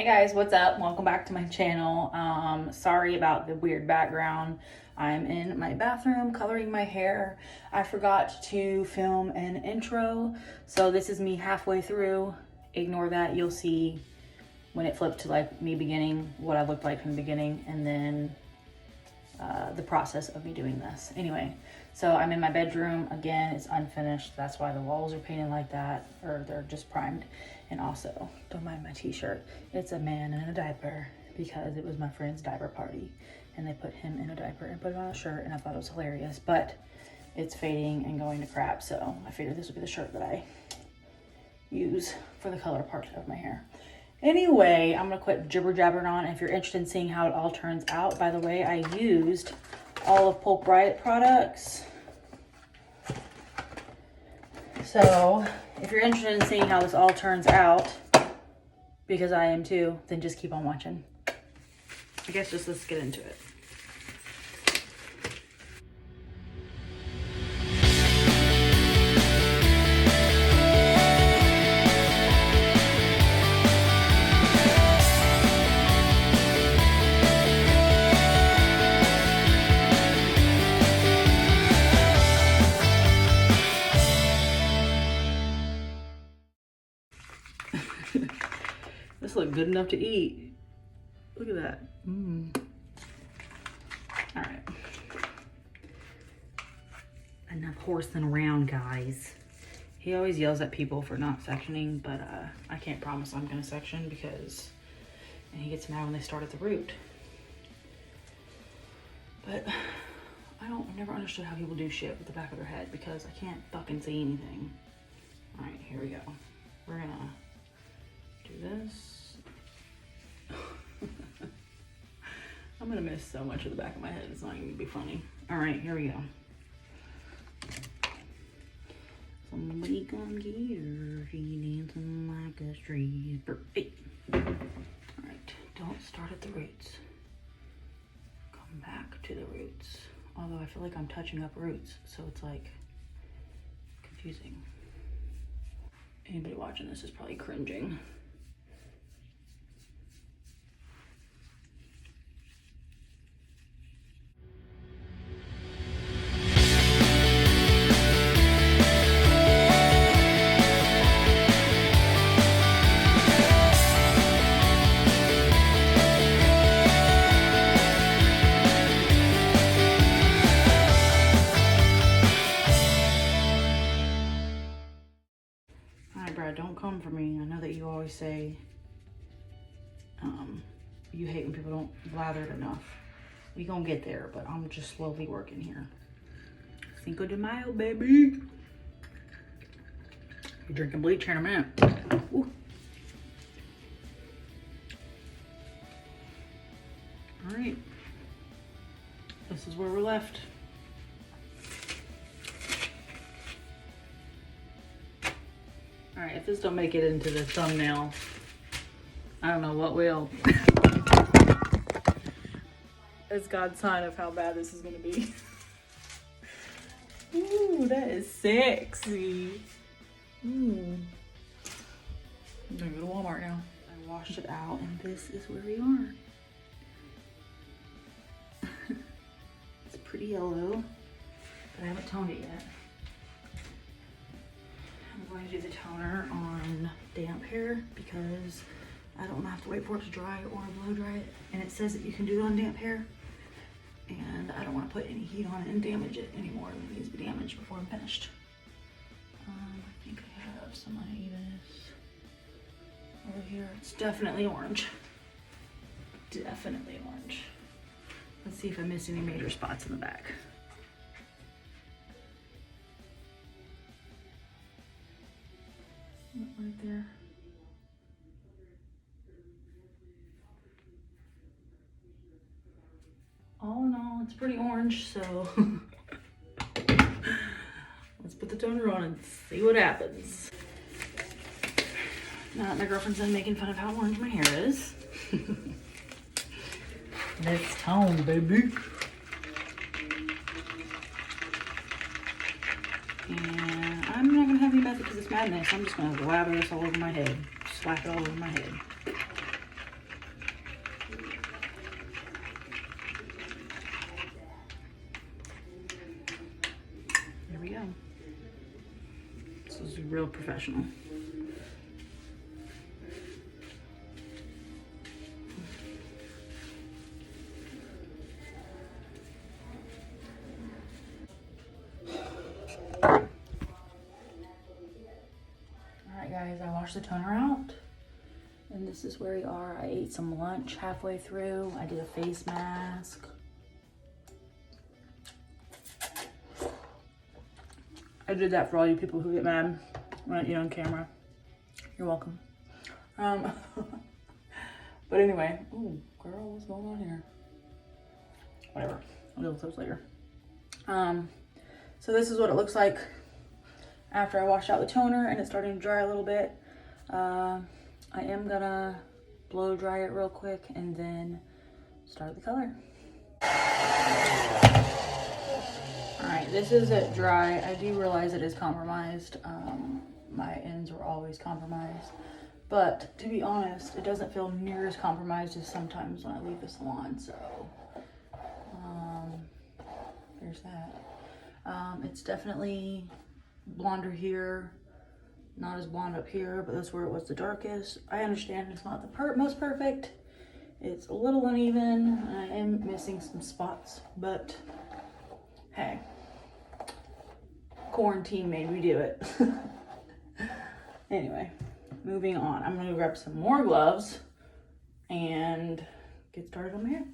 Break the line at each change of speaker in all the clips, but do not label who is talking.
Hey guys, what's up? Welcome back to my channel. Sorry about the weird background. I'm in my bathroom coloring my hair. I forgot to film an intro, so this is me halfway through. Ignore that. You'll see when it flipped to like me beginning what I looked like from the beginning, and then the process of me doing this. Anyway, so I'm in my bedroom again. It's unfinished. That's why the walls are painted like that, or they're just primed. And also, don't mind my t-shirt. It's a man in a diaper because it was my friend's diaper party and they put him in a diaper and put it on a shirt, and I thought it was hilarious, but it's fading and going to crap. So I figured this would be the shirt that I use for the color part of my hair. Anyway, I'm gonna quit jibber jabbering on. If you're interested in seeing how it all turns out, by the way, I used all of Pulp Riot products. So if you're interested in seeing how this all turns out, because I am too, then just keep on watching. I guess just let's get into it. This looks good enough to eat. Look at that. All right. Enough horsing around, guys. He always yells at people for not sectioning, but I can't promise I'm gonna section because, and he gets mad when they start at the root. But I've never understood how people do shit with the back of their head because I can't fucking see anything. All right, here we go. We're gonna do this. I'm gonna miss so much of the back of my head. It's not even gonna be funny. All right, here we go. Somebody come get her. She dancing like a stripper. Hey. All right, don't start at the roots. Come back to the roots. Although I feel like I'm touching up roots, so it's like confusing. Anybody watching this is probably cringing. Don't come for me. I know that you always say you hate when people don't lather it enough. We gonna get there, but I'm just slowly working here. Cinco de Mayo, baby. You're drinking bleach here in a minute. Ooh. All right, this is where we're left. All right, if this don't make it into the thumbnail, I don't know what will. It's God's sign of how bad this is gonna be. Ooh, that is sexy. I'm gonna go to Walmart now. I washed it out and this is where we are. It's pretty yellow, but I haven't toned it yet. I'm going to do the toner on damp hair because I don't have to wait for it to dry or blow dry it. And it says that you can do it on damp hair. And I don't want to put any heat on it and damage it anymore. It needs to be damaged before I'm finished. I think I have some unevenness over here. It's definitely orange. Definitely orange. Let's see if I missed any major spots in the back. Right there. All in all, it's pretty orange, so let's put the toner on and see what happens. Now that my girlfriend's done making fun of how orange my hair is. Let's tone, baby. And I'm not gonna have any method because it's madness. I'm just gonna lather this all over my head. Slap it all over my head. is real professional. Alright guys, I washed the toner out. And this is where we are. I ate some lunch halfway through. I did a face mask. I did that for all you people who get mad when I eat on camera. You're welcome. But anyway, ooh, girl, what's going on here? Whatever, I'll deal with those later. So this is what it looks like after I washed out the toner and it's starting to dry a little bit. I am gonna blow dry it real quick and then start the color. All right, this is it dry. I do realize it is compromised. My ends were always compromised, but to be honest, it doesn't feel near as compromised as sometimes when I leave the salon, so there's that. It's definitely blonder here, not as blonde up here, but that's where it was the darkest. I understand it's not the most perfect. It's a little uneven. I am missing some spots, but hey, quarantine made me do it. Anyway, moving on. I'm gonna grab some more gloves and get started on my hair.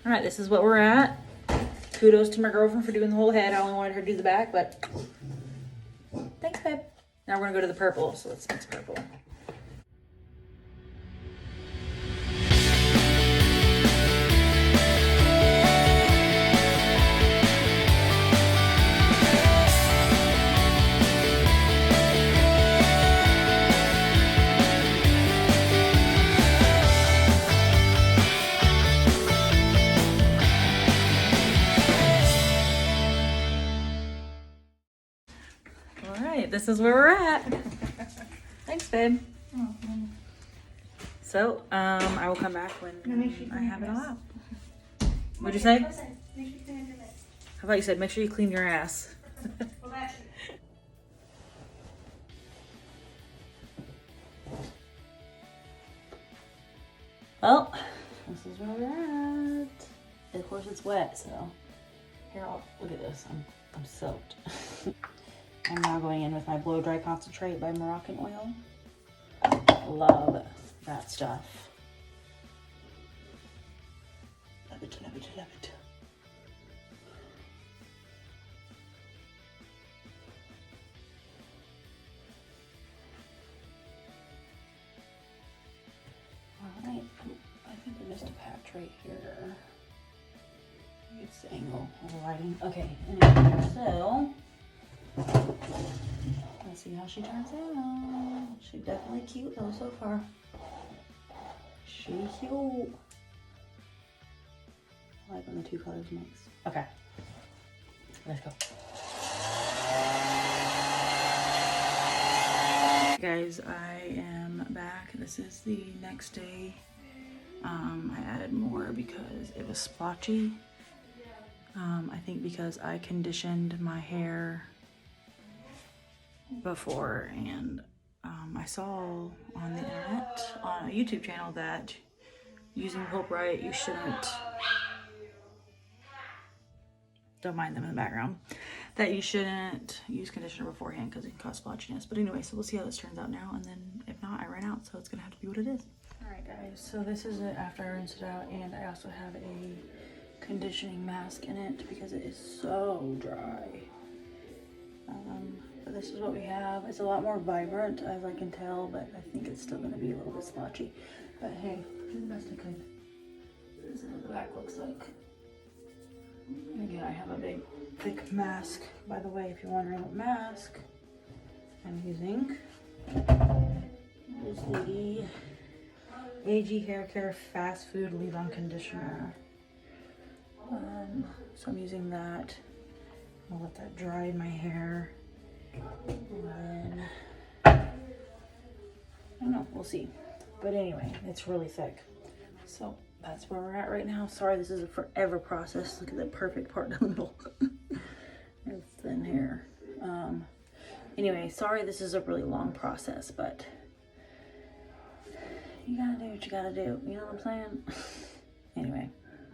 All right, this is what we're at. Kudos to my girlfriend for doing the whole head. I only wanted her to do the back, but thanks, babe. Now we're gonna go to the purple, so let's mix purple. This is where we're at. Thanks, babe. Oh, so, I will come back when I have it all out. What'd you say? How about you said, make sure you clean your ass. Well, this is where we're at. Of course, it's wet, so here, look at this. I'm soaked. I'm now going in with my blow dry concentrate by Moroccan Oil. Love that stuff. Love it, love it, love it. All right, I think I missed a patch right here. It's the angle of the lighting. Okay, anyway, so let's see how she turns out. She's definitely cute though so far. She's cute. I like when the two colors mix. Okay, let's go. Guys, I am back. This is the next day I added more because it was splotchy. I think because I conditioned my hair before, and I saw on the internet, on a YouTube channel, that using Pulp Right, you shouldn't, don't mind them in the background, that you shouldn't use conditioner beforehand because it can cause splotchiness. But anyway, so we'll see how this turns out now, and then if not, I ran out, so it's gonna have to be what it is. All right, guys, so this is it after I rinsed it out, and I also have a conditioning mask in it because it is so dry. But this is what we have. It's a lot more vibrant, as I can tell, but I think it's still gonna be a little bit splotchy. But hey, do the best I could. This is what the back looks like. And again, I have a big, thick mask. By the way, if you're wondering what mask I'm using, is the AG Hair Care Fast Food Leave-On Conditioner. So I'm using that. I'll let that dry in my hair. And then, I don't know, we'll see. But anyway, it's really thick. So that's where we're at right now. Sorry, this is a forever process. Look at the perfect part in the middle. It's thin hair. Anyway, sorry this is a really long process, but you gotta do what you gotta do. You know what I'm saying? Anyway.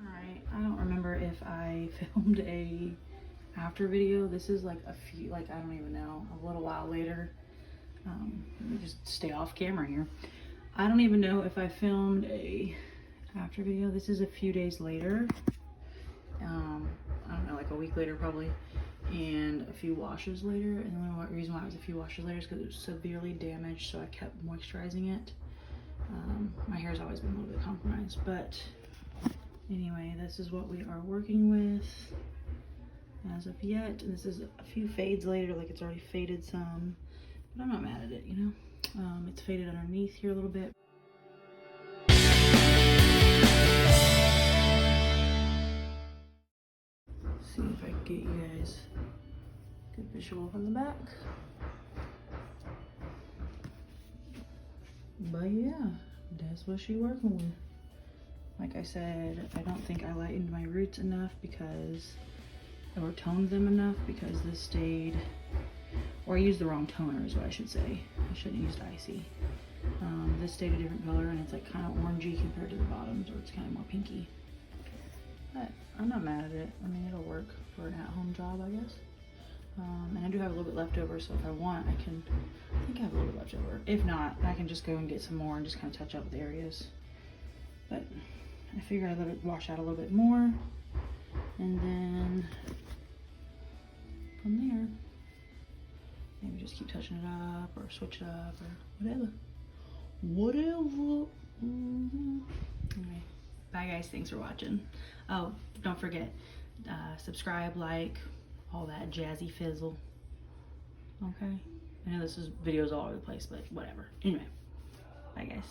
Alright, I don't remember if I filmed a after video. This is like a few, like, I don't even know, a little while later. Let me just stay off camera here. I don't even know if I filmed a after video. This is a few days later. I don't know, like a week later probably, and a few washes later. And the only reason why it was a few washes later is because it was severely damaged, so I kept moisturizing it. My hair's always been a little bit compromised, but anyway, this is what we are working with as of yet. And this is a few fades later, like it's already faded some, but I'm not mad at it, you know. It's faded underneath here a little bit. See if I can get you guys a good visual from the back. But yeah, that's what she's working with. Like I said, I don't think I lightened my roots enough because, or toned them enough because this stayed, or I used the wrong toner is what I should say. I shouldn't have used Icy. This stayed a different color, and it's like kind of orangey compared to the bottoms, or it's kind of more pinky. But I'm not mad at it. I mean, it'll work for an at-home job, I guess. And I do have a little bit left over, so if I want, I think I have a little bit left over. If not, I can just go and get some more and just kind of touch up with areas. But I figure I let it wash out a little bit more, and then from there, maybe just keep touching it up or switch it up or whatever. Anyway, bye guys, thanks for watching. Oh, don't forget, subscribe, like, all that jazzy fizzle. Okay, I know this is videos all over the place, but whatever. Anyway, bye guys.